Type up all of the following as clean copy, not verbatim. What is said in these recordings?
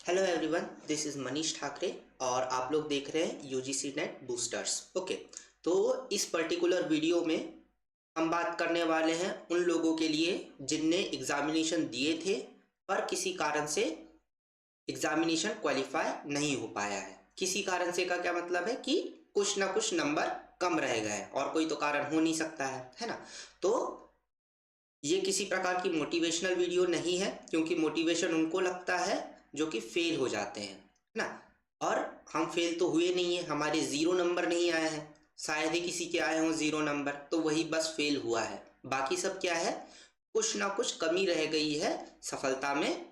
Hello everyone, this is Manish Thackeray और आप लोग देख रहे हैं यूजीसी नेट बूस्टर्स। ओके, तो इस पर्टिकुलर वीडियो में हम बात करने वाले हैं उन लोगों के लिए जिनने एग्जामिनेशन दिए थे पर किसी कारण से एग्जामिनेशन क्वालिफाई नहीं हो पाया है। किसी कारण से का क्या मतलब है कि कुछ ना कुछ नंबर कम रह गए और कोई तो कारण हो नहीं सकता है ना। तो ये किसी प्रकार की मोटिवेशनल वीडियो नहीं है, क्योंकि मोटिवेशन उनको लगता है जो कि फेल हो जाते हैं, है ना। और हम फेल तो हुए नहीं है, हमारे ज़ीरो नंबर नहीं आए हैं। शायद ही किसी के आए हों ज़ीरो नंबर, तो वही बस फेल हुआ है। बाकी सब क्या है, कुछ ना कुछ कमी रह गई है सफलता में।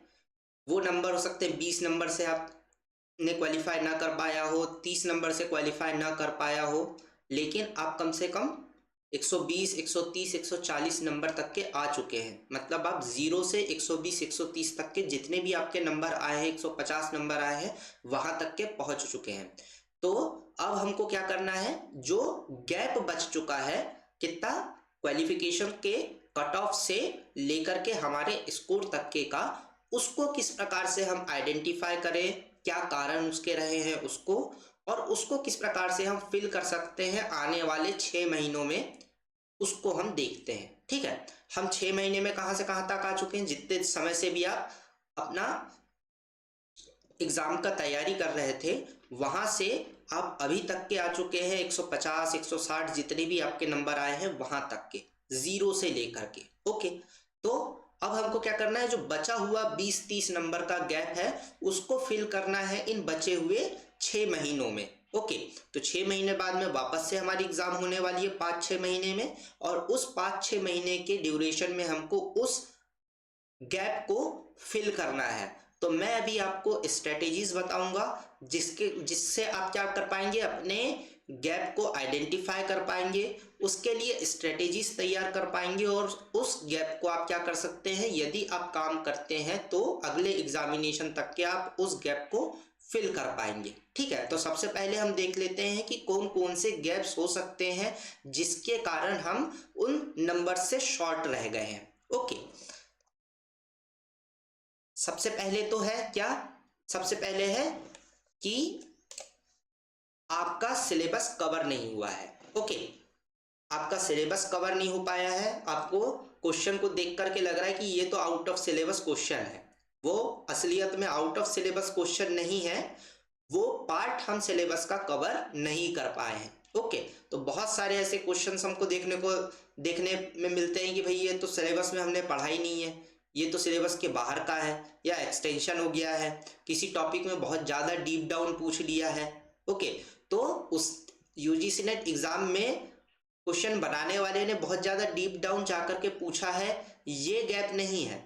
वो नंबर हो सकते हैं 20 नंबर से आपने क्वालिफाई ना कर पाया हो, 30 नंबर से क्वालिफाई ना कर पाया हो, लेकिन आप कम से कम 120, 130, 140 नंबर तक के आ चुके हैं। मतलब आप 0 से 120, 130 तक के जितने भी आपके नंबर आए हैं, 150 नंबर आए हैं, वहां तक के पहुंच चुके हैं। तो अब हमको क्या करना है, जो गैप बच चुका है, कितना क्वालिफिकेशन के कट ऑफ से लेकर के हमारे स्कोर तक के का, उसको किस प्रकार से हम आइडेंटिफाई करें, क्या कारण उसके रहे हैं उसको, और उसको किस प्रकार से हम फिल कर सकते हैं आने वाले 6 महीनों में, उसको हम देखते हैं। ठीक है, हम 6 महीने में कहां से कहां तक आ चुके हैं, जितने समय से भी आप अपना एग्जाम का तैयारी कर रहे थे वहां से आप अभी तक के आ चुके हैं। 150, 160 जितने भी आपके नंबर आए हैं वहां तक के, जीरो से लेकर के। ओके, तो अब हमको क्या करना है, जो बचा हुआ 20-30 नंबर का गैप है उसको फिल करना है इन बचे हुए 6 महीनों में। ओके, तो 6 महीने बाद में वापस से हमारी एग्जाम होने वाली है 5-6 महीने में, और उस 5-6 महीने के ड्यूरेशन में हमको उस गैप को फिल करना है। तो मैं अभी आपको स्ट्रेटेजीज बताऊंगा जिससे आप क्या कर पाएंगे, अपने गैप को आइडेंटिफाई कर पाएंगे, उसके लिए स्ट्रेटेजीज तैयार कर पाएंगे, और उस गैप को आप क्या कर सकते हैं, यदि आप काम करते हैं तो अगले एग्जामिनेशन तक के आप उस गैप को फिल कर पाएंगे। ठीक है, तो सबसे पहले हम देख लेते हैं कि कौन कौन से गैप्स हो सकते हैं जिसके कारण हम उन नंबर से शॉर्ट रह गए हैं। ओके, सबसे पहले तो है क्या, सबसे पहले है कि आपका सिलेबस कवर नहीं हुआ है। ओके, आपका सिलेबस कवर नहीं हो पाया है, आपको क्वेश्चन को देख करके लग रहा है कि ये तो आउट ऑफ सिलेबस क्वेश्चन है। वो असलियत में आउट ऑफ सिलेबस क्वेश्चन नहीं है, वो पार्ट हम सिलेबस का कवर नहीं कर पाए हैं। ओके, तो बहुत सारे ऐसे क्वेश्चंस हमको देखने में मिलते हैं कि भाई ये तो सिलेबस में हमने पढ़ा ही नहीं है, ये तो सिलेबस के बाहर का है, या एक्सटेंशन हो गया है, किसी टॉपिक में बहुत ज़्यादा डीप डाउन पूछ लिया है। ओके, तो उस यूजीसी नेट एग्जाम में क्वेश्चन बनाने वाले ने बहुत ज़्यादा डीप डाउन जाकर के पूछा है, ये गैप नहीं है।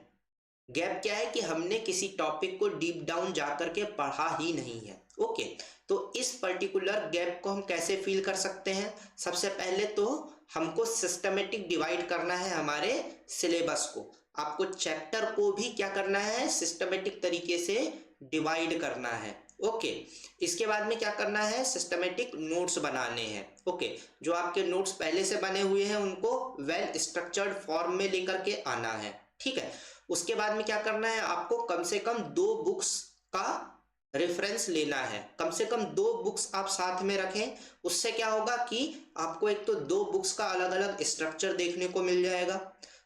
गैप क्या है कि हमने किसी टॉपिक को डीप डाउन जाकर के पढ़ा ही नहीं है। ओके, तो इस पर्टिकुलर गैप को हम कैसे फील कर सकते हैं, सबसे पहले तो हमको सिस्टमेटिक डिवाइड करना है हमारे सिलेबस को। आपको चैप्टर को भी क्या करना है, सिस्टमेटिक तरीके से डिवाइड करना है। ओके, इसके बाद में क्या करना है, सिस्टमेटिक नोट्स बनाने हैं। ओके, जो आपके नोट्स पहले से बने हुए हैं उनको वेल स्ट्रक्चर्ड फॉर्म में लेकर के आना है। ठीक है, उसके बाद में क्या करना है, आपको कम से कम 2 बुक्स का रेफरेंस लेना है। कम से कम 2 बुक्स आप साथ में रखें, उससे क्या होगा कि आपको एक तो 2 बुक्स का अलग अलग स्ट्रक्चर देखने को मिल जाएगा।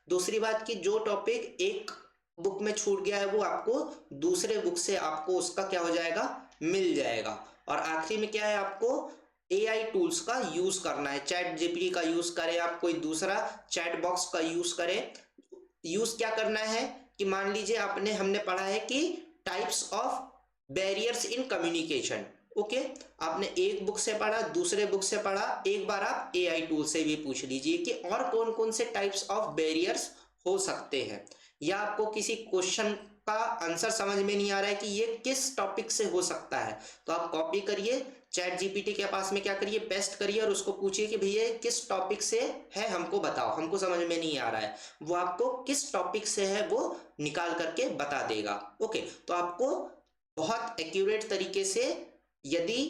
दूसरी बात कि जो टॉपिक एक बुक में छूट गया है वो आपको दूसरे बुक से आपको उसका क्या हो जाएगा, मिल जाएगा। और आखिरी में क्या है, आपको एआई टूल्स का यूज करना है। चैट जीपीटी का यूज करें, आप कोई दूसरा चैट बॉक्स का यूज करें। यूज क्या करना है कि मान लीजिए हमने पढ़ा है कि types of barriers in communication. Okay, आपने एक बुक से पढ़ा, दूसरे बुक से पढ़ा, एक बार आप एआई टूल से भी पूछ लीजिए कि और कौन कौन से टाइप्स ऑफ बैरियर्स हो सकते हैं। या आपको किसी क्वेश्चन का आंसर समझ में नहीं आ रहा है कि ये किस टॉपिक से हो सकता है, तो आप कॉपी करिए, चैट जीपीटी के पास में क्या करिए, पेस्ट करिए और उसको पूछिए कि भैया किस टॉपिक से है, हमको बताओ, हमको समझ में नहीं आ रहा है। वो आपको किस टॉपिक से है वो निकाल करके बता देगा। ओके, तो आपको बहुत एक्यूरेट तरीके से यदि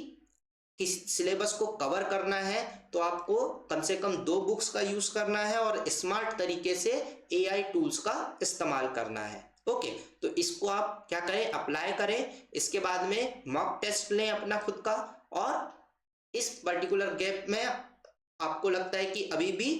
किस सिलेबस को कवर करना है तो आपको कम से कम 2 बुक्स का यूज करना है और स्मार्ट तरीके से एआई टूल्स का इस्तेमाल करना है। ओके, तो इसको आप क्या करें, अप्लाई करें। इसके बाद में मॉक टेस्ट लें अपना खुद का, और इस पर्टिकुलर गैप में आपको लगता है कि अभी भी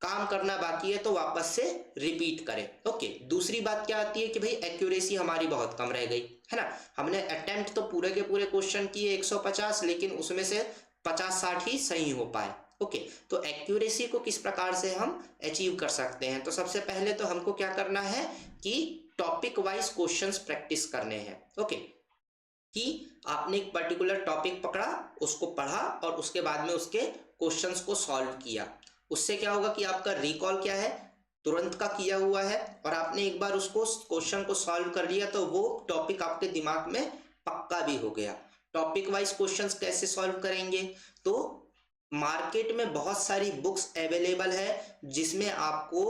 काम करना बाकी है तो वापस से रिपीट करें। ओके, दूसरी बात क्या आती है कि भाई एक्यूरेसी हमारी बहुत कम रह गई है ना। हमने अटेम्प्ट तो पूरे के पूरे क्वेश्चन किए 150, लेकिन उसमें से 50-60 ही सही हो पाए। ओके, तो एक्यूरेसी को किस प्रकार से हम अचीव कर सकते हैं, तो सबसे पहले तो हमको क्या करना है कि टॉपिक वाइज क्वेश्चंस प्रैक्टिस करने हैं। ओके, कि आपने एक पर्टिकुलर टॉपिक पकड़ा, उसको पढ़ा और उसके बाद में उसके क्वेश्चंस को सॉल्व किया। उससे क्या होगा कि आपका रिकॉल क्या है, तुरंत का किया हुआ है, और आपने एक बार उसको क्वेश्चन को सॉल्व कर लिया तो वो टॉपिक आपके दिमाग में पक्का भी हो गया। टॉपिक वाइज क्वेश्चंस कैसे सॉल्व करेंगे, तो मार्केट में बहुत सारी बुक्स अवेलेबल है जिसमें आपको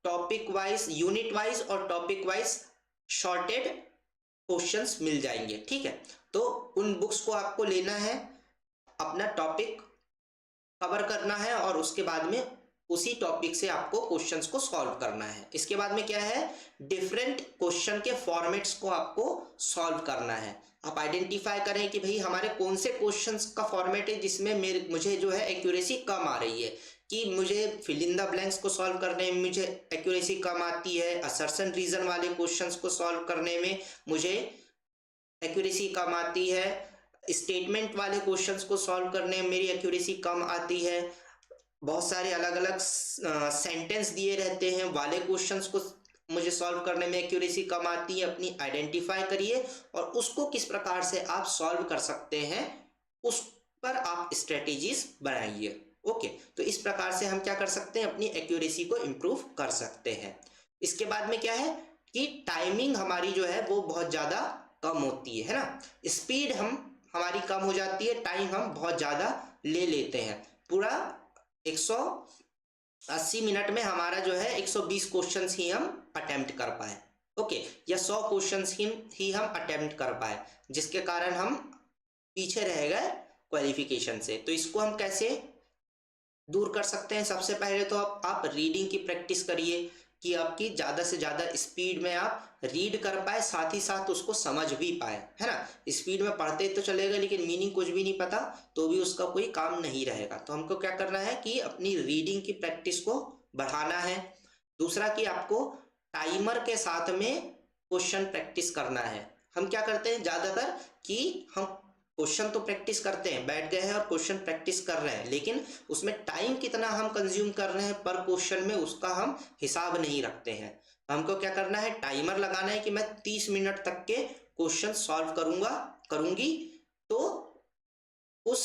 टॉपिक वाइज, यूनिट वाइज और टॉपिक वाइज शॉर्टेड क्वेश्चंस मिल जाएंगे। ठीक है, तो उन बुक्स को आपको लेना है, अपना टॉपिक कवर करना है और उसके बाद में उसी टॉपिक से आपको क्वेश्चंस को सॉल्व करना है। इसके बाद में क्या है, डिफरेंट क्वेश्चन के फॉर्मेट्स को आपको सॉल्व करना है। आप आइडेंटिफाई करें कि भाई हमारे कौन से क्वेश्चंस का फॉर्मेट है जिसमें मुझे जो है एक्यूरेसी कम आ रही है, कि मुझे फिल इन द ब्लैंक्स को सॉल्व करने में मुझे एक्यूरेसी कम आती है, असर्शन रीजन वाले क्वेश्चंस को सॉल्व करने में मुझे एक्यूरेसी कम आती है, स्टेटमेंट वाले क्वेश्चंस को सॉल्व करने में मेरी एक्यूरेसी कम आती है, बहुत सारे अलग अलग सेंटेंस दिए रहते हैं वाले क्वेश्चंस को मुझे सॉल्व करने में एक्यूरेसी कम आती है। अपनी आइडेंटिफाई करिए और उसको किस प्रकार से आप सॉल्व कर सकते हैं उस पर आप स्ट्रेटेजीज बनाइए। ओके, तो इस प्रकार से हम क्या कर सकते हैं, अपनी एक्यूरेसी को इम्प्रूव कर सकते हैं। इसके बाद में क्या है कि टाइमिंग हमारी जो है वो बहुत ज़्यादा कम होती है ना, स्पीड हमारी कम हो जाती है, टाइम हम बहुत ज़्यादा ले लेते हैं। पूरा 180 मिनट में हमारा जो है 120 क्वेश्चंस ही हम अटेम्प्ट कर पाए। ओके, या 100 क्वेश्चंस ही हम अटेम्प्ट कर पाए, जिसके कारण हम पीछे रह गए क्वालिफिकेशन से। तो इसको हम कैसे दूर कर सकते हैं, सबसे पहले तो आप रीडिंग की प्रैक्टिस करिए कि आपकी ज़्यादा से ज़्यादा स्पीड में आप रीड कर पाए, साथ ही साथ उसको समझ भी पाए, है ना। स्पीड में पढ़ते तो चलेगा लेकिन मीनिंग कुछ भी नहीं पता तो भी उसका कोई काम नहीं रहेगा। तो हमको क्या करना है कि अपनी रीडिंग की प्रैक्टिस को बढ़ाना है। दूसरा कि आपको टाइमर के साथ में क्वेश्चन प्रैक्टिस करना है। हम क्या करते हैं ज़्यादातर कि हम क्वेश्चन तो प्रैक्टिस करते हैं, बैठ गए हैं और क्वेश्चन प्रैक्टिस कर रहे हैं, लेकिन उसमें टाइम कितना हम कंज्यूम कर रहे हैं पर क्वेश्चन में उसका हम हिसाब नहीं रखते हैं। हमको क्या करना है, टाइमर लगाना है कि मैं 30 मिनट तक के क्वेश्चन सॉल्व करूंगी, तो उस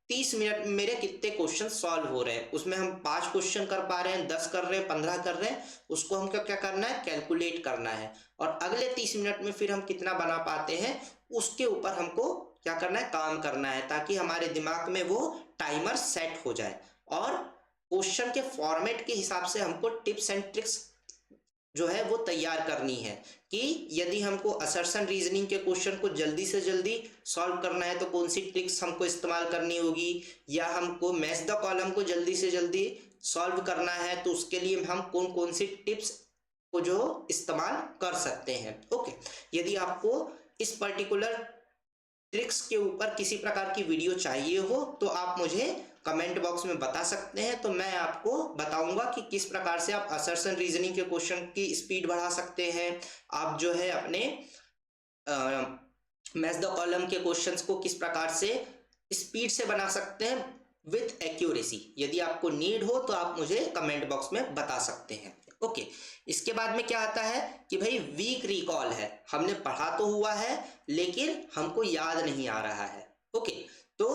30 मिनट में मेरे कितने क्वेश्चन सॉल्व हो रहे हैं, उसमें हम 5 क्वेश्चन कर पा रहे हैं, 10 कर रहे हैं, 15 कर रहे हैं, उसको हमको क्या करना है, कैलकुलेट करना है। और अगले 30 मिनट में फिर हम कितना बना पाते हैं उसके ऊपर हमको क्या करना है, काम करना है, ताकि हमारे दिमाग में वो टाइमर सेट हो जाए। और क्वेश्चन के फॉर्मेट के हिसाब से हमको टिप्स एंड ट्रिक्स जो है वो तैयार करनी है कि यदि हमको असर्शन रीजनिंग के क्वेश्चन को जल्दी से जल्दी सॉल्व करना है तो कौन सी ट्रिक्स हमको इस्तेमाल करनी होगी, या हमको मैच द कॉलम को जल्दी से जल्दी सॉल्व करना है तो उसके लिए हम कौन कौन सी टिप्स को जो इस्तेमाल कर सकते हैं। ओके, यदि आपको इस पर्टिकुलर ट्रिक्स के ऊपर किसी प्रकार की वीडियो चाहिए हो तो आप मुझे कमेंट बॉक्स में बता सकते हैं, तो मैं आपको बताऊंगा कि किस प्रकार से आप असर्शन रीजनिंग के क्वेश्चन की स्पीड बढ़ा सकते हैं। आप जो है अपने मैच द कॉलम के क्वेश्चंस को किस प्रकार से स्पीड से बना सकते हैं विथ एक्यूरेसी। यदि आपको नीड हो तो आप मुझे कमेंट बॉक्स में बता सकते हैं। ओके, इसके बाद में क्या आता है कि भाई वीक रिकॉल है, हमने पढ़ा तो हुआ है लेकिन हमको याद नहीं आ रहा है। ओके, तो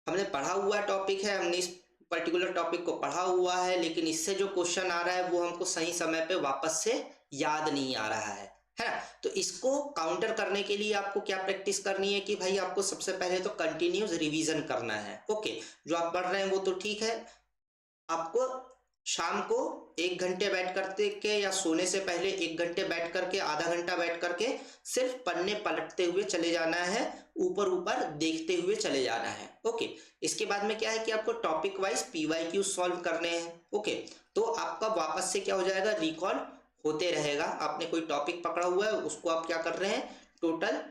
हमने पढ़ा हुआ टॉपिक है, हमने इस पर्टिकुलर टॉपिक को पढ़ा हुआ है, लेकिन इससे जो क्वेश्चन आ रहा है वो हमको सही समय पे वापस से याद नहीं आ रहा है ना। तो इसको काउंटर करने के लिए आपको क्या प्रैक्टिस करनी है कि भाई आपको सबसे पहले तो कंटिन्यूस रिवीजन करना है। ओके, जो आप पढ़ रहे हैं वो तो ठीक है, आपको शाम को 1 घंटे बैठ करके के या सोने से पहले 1 घंटे बैठ करके, आधा घंटा बैठ करके सिर्फ पन्ने पलटते हुए चले जाना है, ऊपर ऊपर देखते हुए चले जाना है। ओके, इसके बाद में क्या है कि आपको टॉपिक वाइज PYQ सॉल्व करने हैं। ओके, तो आपका वापस से क्या हो जाएगा, रिकॉल होते रहेगा। आपने कोई टॉपिक पकड़ा हुआ है, उसको आप क्या कर रहे हैं, टोटल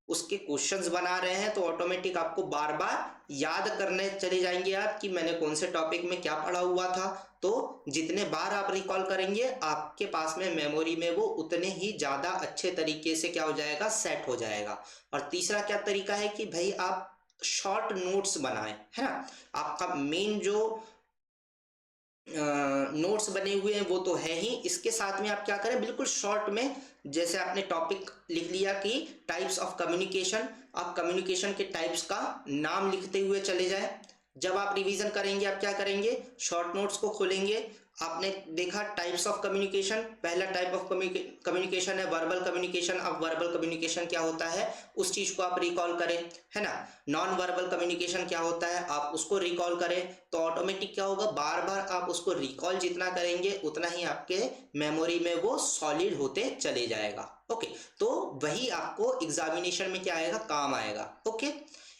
उसके क्वेश्चंस बना रहे हैं, तो ऑटोमेटिक आपको बार बार याद करने चले जाएंगे आप कि मैंने कौन से टॉपिक में क्या पढ़ा हुआ था। तो जितने बार आप रिकॉल करेंगे आपके पास में मेमोरी में वो उतने ही ज़्यादा अच्छे तरीके से क्या हो जाएगा, सेट हो जाएगा। और तीसरा क्या तरीका है कि भाई आप शॉर्ट नोट्स बनाएं, है ना। आपका मेन जो नोट्स बने हुए हैं वो तो है ही, इसके साथ में आप क्या करें, बिल्कुल शॉर्ट में, जैसे आपने टॉपिक लिख लिया कि टाइप्स ऑफ कम्युनिकेशन, आप कम्युनिकेशन के टाइप्स का नाम लिखते हुए चले जाएं। जब आप रिवीजन करेंगे आप क्या करेंगे, शॉर्ट नोट्स को खोलेंगे। आपने देखा टाइप्स ऑफ कम्युनिकेशन, पहला टाइप ऑफ कम्युनिकेशन है वर्बल कम्युनिकेशन। अब वर्बल कम्युनिकेशन क्या होता है उस चीज को आप रिकॉल करें, है ना। नॉन वर्बल कम्युनिकेशन क्या होता है आप उसको रिकॉल करें। तो ऑटोमेटिक क्या होगा, बार बार आप उसको रिकॉल जितना करेंगे उतना ही आपके मेमोरी में वो सॉलिड होते चले जाएगा। ओके, तो वही आपको एग्जामिनेशन में क्या आएगा, काम आएगा। ओके,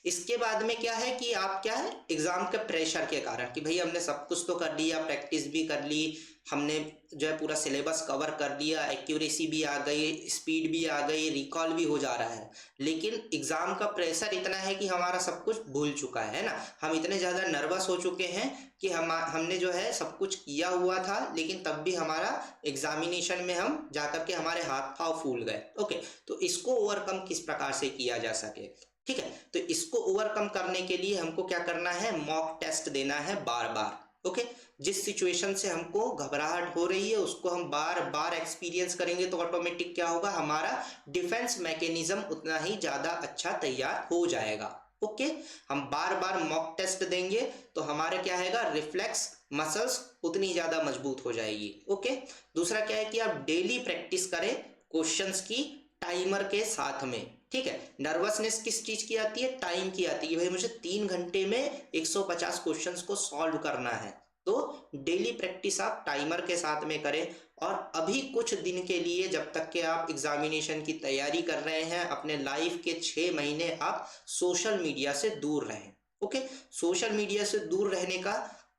इसके बाद में क्या है कि आप क्या है, एग्जाम के प्रेशर के कारण कि भाई हमने सब कुछ तो कर लिया, प्रैक्टिस भी कर ली, हमने जो है पूरा सिलेबस कवर कर लिया, एक्यूरेसी भी आ गई, स्पीड भी आ गई, रिकॉल भी हो जा रहा है, लेकिन एग्जाम का प्रेशर इतना है कि हमारा सब कुछ भूल चुका है ना। हम इतने ज़्यादा नर्वस हो चुके हैं कि हमने जो है सब कुछ किया हुआ था, लेकिन तब भी हमारा एग्जामिनेशन में हम जाकर के हमारे हाथ पाँव फूल गए। ओके, तो इसको ओवरकम किस प्रकार से किया जा सके, ठीक है। तो इसको ओवरकम करने के लिए हमको क्या करना है, मॉक टेस्ट देना है बार बार। ओके, जिस सिचुएशन से हमको घबराहट हो रही है उसको हम बार बार एक्सपीरियंस करेंगे तो ऑटोमेटिक क्या होगा, हमारा डिफेंस मैकेनिज्म उतना ही ज्यादा अच्छा तैयार हो जाएगा। ओके, हम बार बार मॉक टेस्ट देंगे तो हमारे क्या है, रिफ्लेक्स मसल्स उतनी ज्यादा मजबूत हो जाएगी। ओके, दूसरा क्या है कि आप डेली प्रैक्टिस करें क्वेश्चंस की टाइमर के साथ में, ठीक है। नर्वसनेस किस चीज की आती है, टाइम की आती है, भाई मुझे 3 घंटे में 150 क्वेश्चंस को सॉल्व करना है। तो डेली प्रैक्टिस आप टाइमर के साथ में करें। और अभी कुछ दिन के लिए जब तक कि आप एग्जामिनेशन की तैयारी कर रहे हैं, अपने लाइफ के 6 महीने आप सोशल मीडिया से दूर रहें। ओके, सोशल मीडिया से दूर रहने का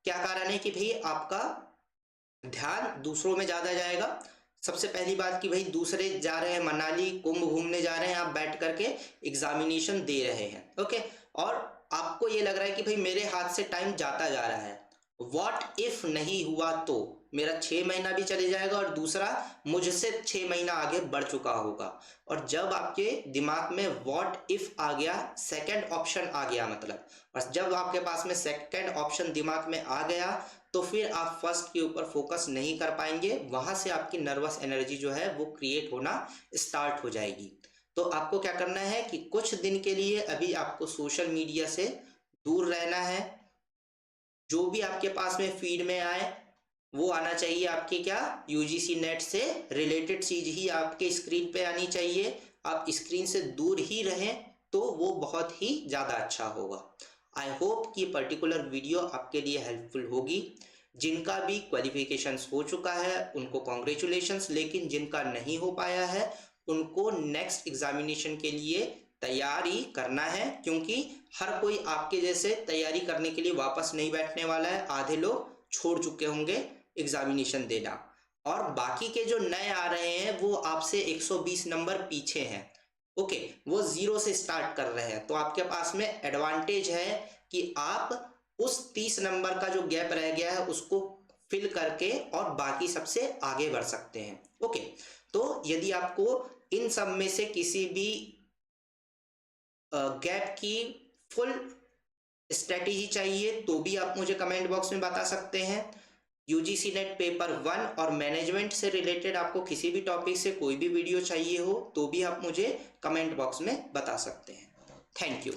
क्या कारण है कि भाई आपका ध्यान दूसरों में ज्यादा जाएगा। सबसे पहली बात कि भाई दूसरे जा रहे हैं मनाली कुंभ घूमने जा रहे हैं, आप बैठ करके एग्जामिनेशन दे रहे हैं। ओके, और आपको ये लग रहा है कि भाई मेरे हाथ से टाइम जाता जा रहा है, व्हाट इफ नहीं हुआ तो मेरा 6 महीना भी चले जाएगा और दूसरा मुझसे 6 महीना आगे बढ़ चुका होगा। और जब आपके दिमाग में व्हाट इफ आ गया, सेकंड ऑप्शन आ गया मतलब, और जब आपके पास में सेकंड ऑप्शन दिमाग में आ गया तो फिर आप फर्स्ट के ऊपर फोकस नहीं कर पाएंगे, वहां से आपकी नर्वस एनर्जी जो है वो क्रिएट होना स्टार्ट हो जाएगी। तो आपको क्या करना है कि कुछ दिन के लिए अभी आपको सोशल मीडिया से दूर रहना है। जो भी आपके पास में फीड में आए वो आना चाहिए आपके क्या, यूजीसी नेट से रिलेटेड चीज ही आपके स्क्रीन पे आनी चाहिए। आप स्क्रीन से दूर ही रहें तो वो बहुत ही ज़्यादा अच्छा होगा। आई होप कि पर्टिकुलर वीडियो आपके लिए हेल्पफुल होगी। जिनका भी क्वालिफिकेशंस हो चुका है उनको कॉन्ग्रेचुलेशंस, लेकिन जिनका नहीं हो पाया है उनको नेक्स्ट एग्जामिनेशन के लिए तैयारी करना है, क्योंकि हर कोई आपके जैसे तैयारी करने के लिए वापस नहीं बैठने वाला है। आधे लोग छोड़ चुके होंगे एग्जामिनेशन देना, और बाकी के जो नए आ रहे हैं वो आपसे 120 नंबर पीछे हैं। ओके, वो जीरो से स्टार्ट कर रहे हैं, तो आपके पास में एडवांटेज है कि आप उस 30 नंबर का जो गैप रह गया है उसको फिल करके और बाकी सबसे आगे बढ़ सकते हैं। ओके, तो यदि आपको इन सब में से किसी भी गैप की फुल स्ट्रेटेजी चाहिए तो भी आप मुझे कमेंट बॉक्स में बता सकते हैं। यूजीसी नेट पेपर 1 और मैनेजमेंट से रिलेटेड आपको किसी भी टॉपिक से कोई भी वीडियो चाहिए हो तो भी आप मुझे कमेंट बॉक्स में बता सकते हैं। Thank you.